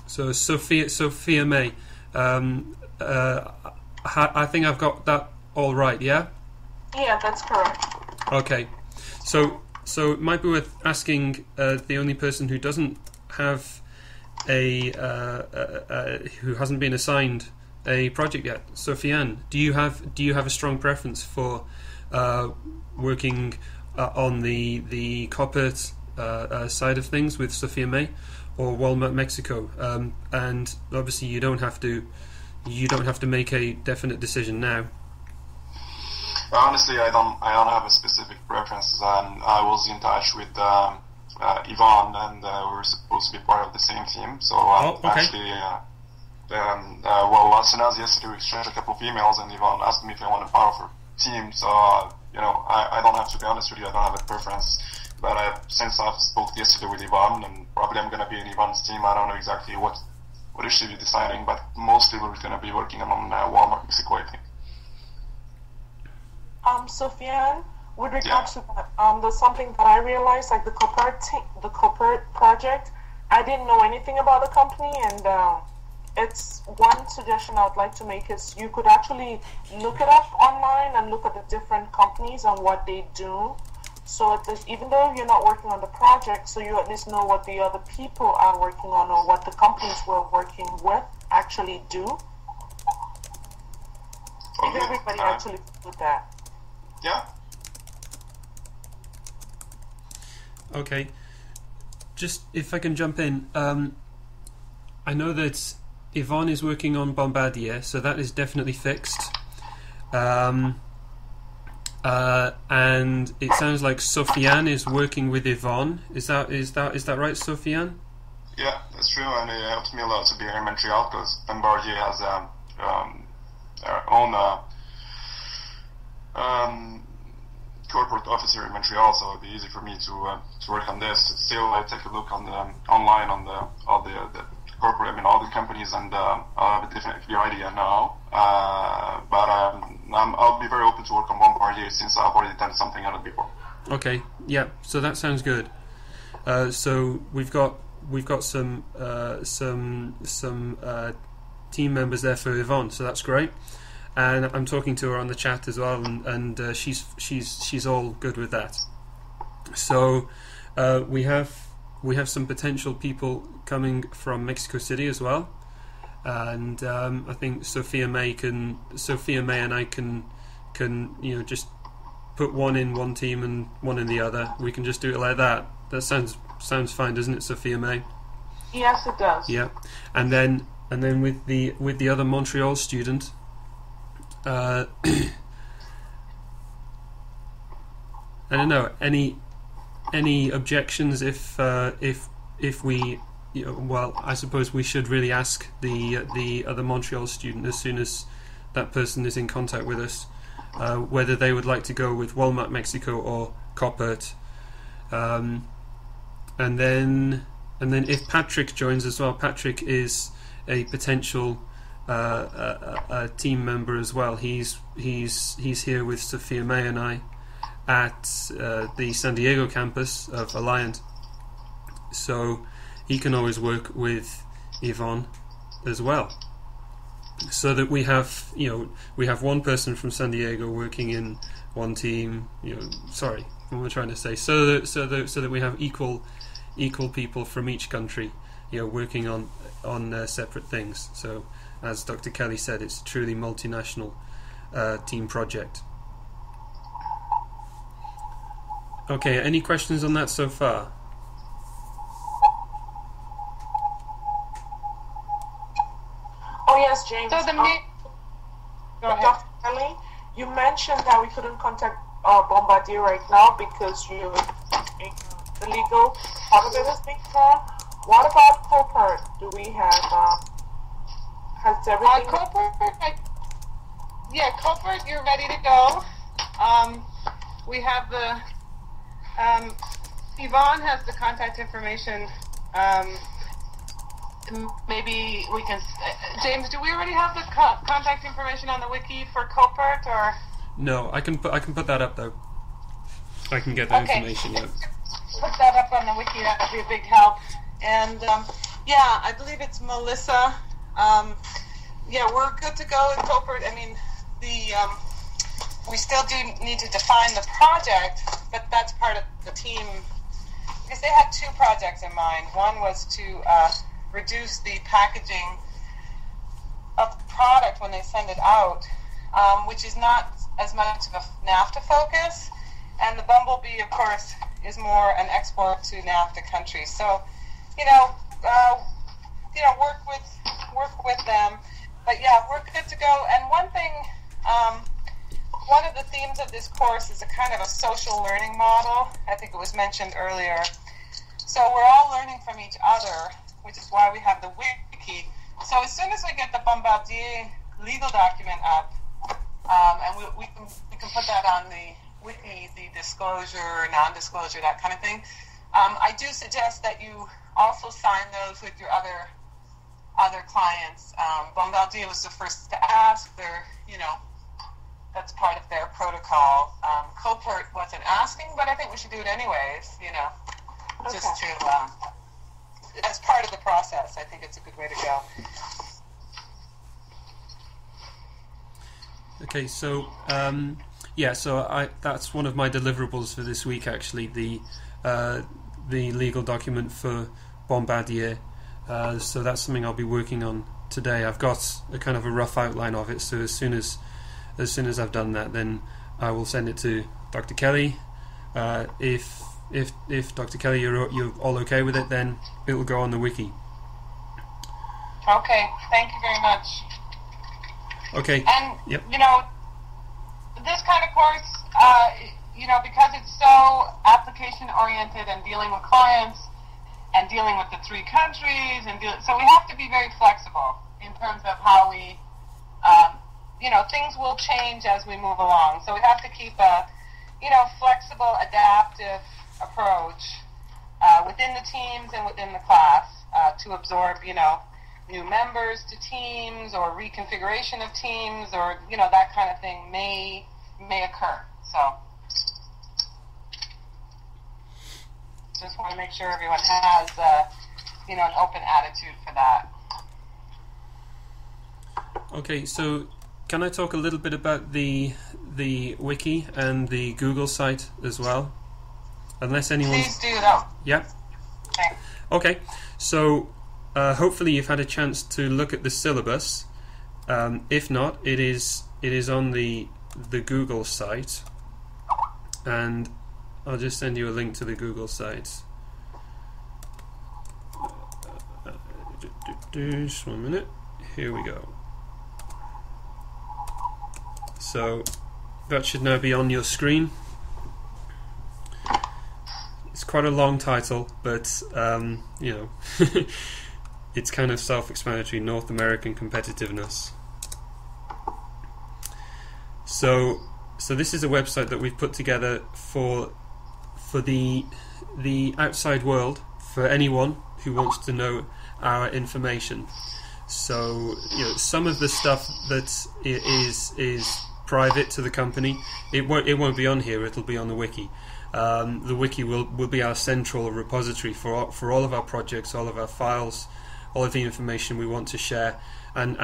So Sophia May. I think I've got that all right. Yeah. Yeah, that's correct. Okay. So it might be worth asking the only person who doesn't have who hasn't been assigned a project yet. Sofiane, do you have a strong preference for working on the Coppert side of things with Sophia May, or Walmart Mexico? And obviously, you don't have to make a definite decision now. Honestly, I don't have a specific preference. I was in touch with Yvonne, and we were supposed to be part of the same team. So okay. Actually, well, as soon as yesterday we exchanged a couple of emails, and Yvonne asked me if I wanted part of her team. So I don't have to be honest with you. I don't have a preference. But since I spoke yesterday with Yvonne, and probably I'm going to be in Yvonne's team, I don't know exactly what is she deciding, but mostly we're going to be working on Walmart Mexico, I think. Sofiane, with regards to that, there's something that I realized, like the Coppert project. I didn't know anything about the company, and it's one suggestion I would like to make is you could actually look it up online and look at the different companies and what they do. So even though you're not working on the project, so you at least know what the other people are working on or what the companies we're working with actually do. If everybody actually do that. Yeah. Okay. Just if I can jump in, I know that Yvonne is working on Bombardier, so that is definitely fixed. And it sounds like Sofiane is working with Yvonne. Is that right, Sofiane? Yeah, that's true, and it helps me a lot to be here in Montreal because Bombardier has their own corporate office here in Montreal, so it'd be easy for me to work on this. Still, I take a look on online on all the corporate, all the companies, and I'll have a different clear idea now. But I'll be very open to work on Bombardier since I've already done something on it before. Okay, yeah. So that sounds good. So we've got some team members there for Yvonne, so that's great. And I'm talking to her on the chat as well, and she's all good with that. So we have some potential people coming from Mexico City as well, and I think Sophia May and I can just put one in one team and one in the other. We can just do it like that. That sounds fine, doesn't it, Sophia May? Yes, it does. Yeah, and then with the other Montreal student. I don't know. Any objections if we? Well, I suppose we should really ask the other Montreal student as soon as that person is in contact with us, whether they would like to go with Walmart Mexico or Coppert, and then if Patrick joins as well. Patrick is a potential. A team member as well. He's here with Sophia May and I at the San Diego campus of Alliant, so he can always work with Yvonne as well. So that we have one person from San Diego working in one team. Sorry, what am I trying to say? So that we have equal people from each country, working on separate things. So. As Dr. Kelly said, it's a truly multinational team project. Okay, any questions on that so far? Oh yes, James. So Go ahead. Dr. Kelly, you mentioned that we couldn't contact Bombardier right now because the legal part of it is being done. What about Coppert? Do we have... Has everything... Coppert, you're ready to go. We have the... Yvonne has the contact information. Maybe we can... James, do we already have the contact information on the wiki for Coppert, or...? No, I can put that up, though. I can get that information, yeah. Put that up on the wiki, that would be a big help. And Yeah, I believe it's Melissa. Yeah, we're good to go with Copert. I mean, we still do need to define the project, but that's part of the team, because they had two projects in mind. One was to reduce the packaging of the product when they send it out, which is not as much of a NAFTA focus, and the Bumblebee, of course, is more an export to NAFTA countries. So, work with them. But yeah, we're good to go. And one thing, one of the themes of this course is a kind of a social learning model. I think it was mentioned earlier. So we're all learning from each other, which is why we have the wiki. So as soon as we get the Bombardier legal document up, and we can put that on the wiki, the disclosure, non-disclosure, that kind of thing. I do suggest that you also sign those with your other clients. Bombardier was the first to ask. That's part of their protocol. Copert wasn't asking, but I think we should do it anyways. Okay. Just to as part of the process. I think it's a good way to go. Okay, so that's one of my deliverables for this week. Actually, the legal document for Bombardier. So that's something I'll be working on today. I've got a kind of a rough outline of it. So as soon as I've done that, then I will send it to Dr. Kelly. If Dr. Kelly you're all okay with it, then it will go on the wiki. Okay, thank you very much. Okay. And yep. This kind of course, because it's so application oriented and dealing with clients and dealing with the three countries, so we have to be very flexible in terms of how we, things will change as we move along. So we have to keep a, flexible, adaptive approach within the teams and within the class to absorb, new members to teams or reconfiguration of teams or, that kind of thing may occur. So just want to make sure everyone has, an open attitude for that. Okay, so can I talk a little bit about the wiki and the Google site as well? Unless anyone... Please do, though. Yep. Okay, so hopefully you've had a chance to look at the syllabus. If not, it is on the Google site, and I'll just send you a link to the Google site. Just 1 minute. Here we go. So that should now be on your screen. It's quite a long title, but it's kind of self-explanatory. North American competitiveness. So this is a website that we've put together for the outside world, for anyone who wants to know our information. So some of the stuff that is private to the company, it won't be on here. It'll be on the wiki. The wiki will be our central repository for all of our projects, all of our files, all of the information we want to share, and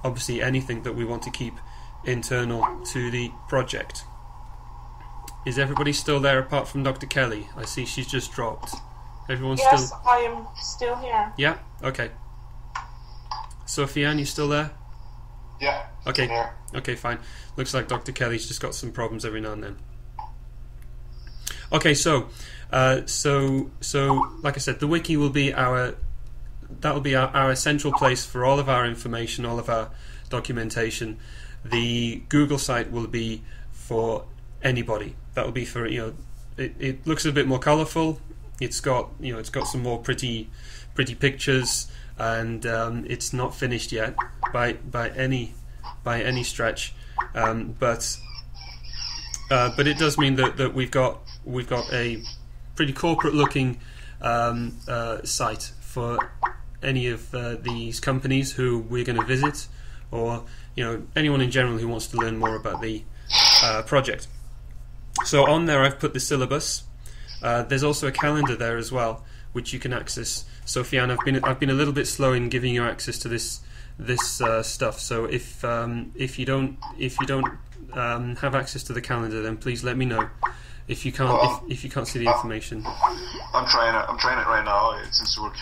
obviously anything that we want to keep internal to the project. Is everybody still there apart from Dr. Kelly? I see she's just dropped. Everyone's still... Yes, I am still here. Yeah? Okay. Sofiane, you still there? Yeah. Okay. There. Okay, fine. Looks like Dr. Kelly's just got some problems every now and then. Okay, so like I said, the wiki will be our central place for all of our information, all of our documentation. The Google site will be for anybody. That will be for it looks a bit more colourful. It's got some more pretty pictures, and it's not finished yet by any stretch. But it does mean that we've got a pretty corporate looking site for any of these companies who we're going to visit, or anyone in general who wants to learn more about the project. So on there I've put the syllabus. There's also a calendar there as well, which you can access. Sofiane, I've been a little bit slow in giving you access to this stuff. So if you don't have access to the calendar, then please let me know. If you can't if you can't see the information. I'm trying it right now. It seems to work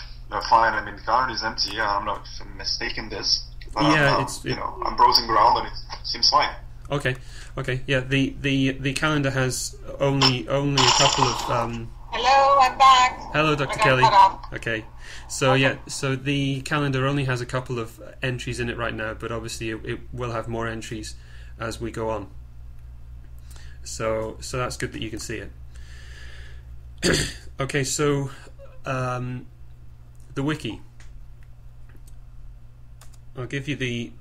fine. I mean, the calendar is empty. I'm not mistaken this. But Yeah, I'm browsing around and it seems fine. Okay. Yeah, the calendar has only a couple of. Hello, I'm back. Hello, Dr. I got Kelly. cut off. Okay, so yeah, so the calendar only has a couple of entries in it right now, but obviously it will have more entries as we go on. So that's good that you can see it. Okay, so the wiki. I'll give you the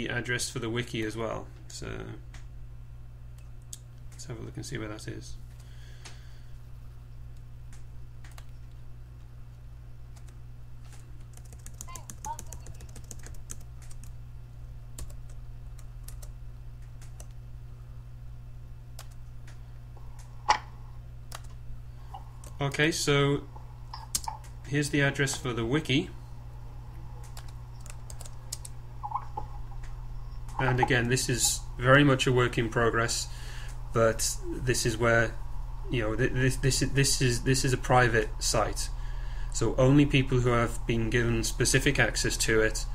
address for the wiki as well. So let's have a look and see where that is. Okay, so here's the address for the wiki. And again, this is very much a work in progress, but this is where, you know, this is a private site, so only people who have been given specific access to it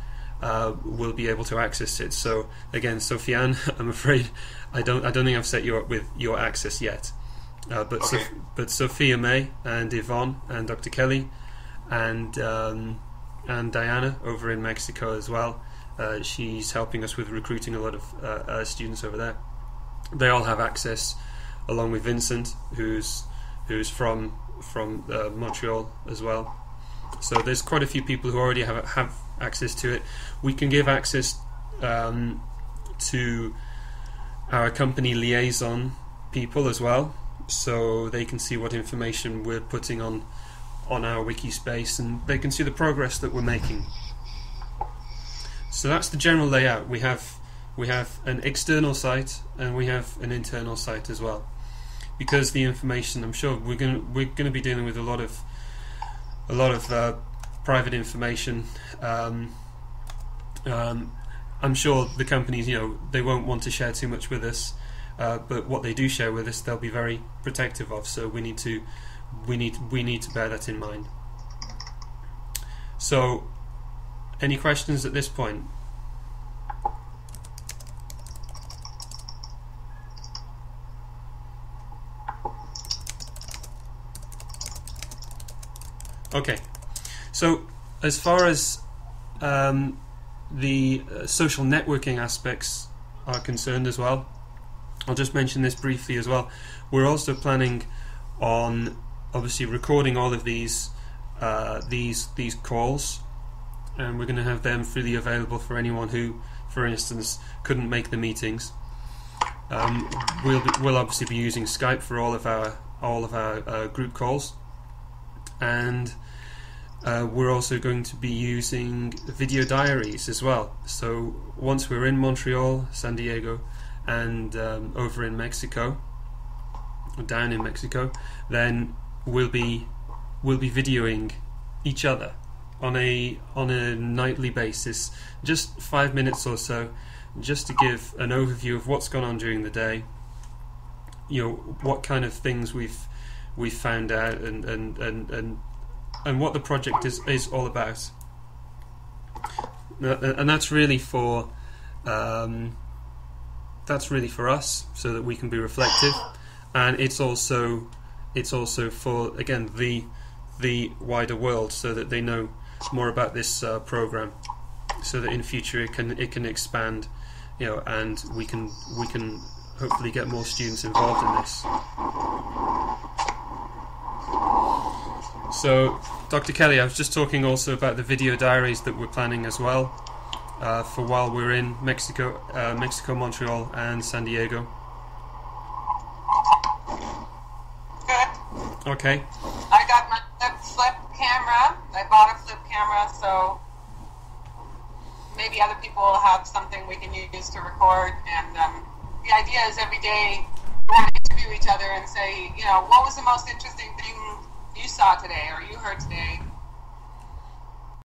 will be able to access it. So again, Sofiane, I'm afraid I don't think I've set you up with your access yet. But Okay. but Sophia May and Yvonne and Dr. Kelly and Diana over in Mexico as well. She's helping us with recruiting a lot of students over there. They all have access, along with Vincent, who's from Montreal as well. So there's quite a few people who already have access to it. We can give access to our company liaison people as well, so they can see what information we're putting on our wiki space, and they can see the progress that we're making. So that's the general layout. We have an external site and we have an internal site as well, because the information, I'm sure we're going to be dealing with a lot of private information. I'm sure the companies, you know, they won't want to share too much with us, but what they do share with us, they'll be very protective of. So we need to bear that in mind. So, any questions at this point? Okay, so as far as the social networking aspects are concerned as well, I'll just mention this briefly as well. We're also planning on obviously recording all of these calls, and we're going to have them freely available for anyone who, for instance, couldn't make the meetings. We'll obviously be using Skype for all of our group calls, and we're also going to be using video diaries as well. So once we're in Montreal, San Diego, and over in Mexico, or down in Mexico, then we'll be videoing each other on a nightly basis, just 5 minutes or so, just to give an overview of what's gone on during the day. You know, what kind of things we've found out, and what the project is all about. And that's really for us, so that we can be reflective, and it's also for, again, the wider world, so that they know more about this program, so that in future it can expand, you know, and we can hopefully get more students involved in this. So, Dr. Kelly, I was just talking also about the video diaries that we're planning as well, for while we're in Mexico, Montreal, and San Diego. Good. Okay. I got my flip camera. I bought a flip camera, so maybe other people will have something we can use to record. And the idea is every day we want to interview each other and say, you know, what was the most interesting thing you saw today or you heard today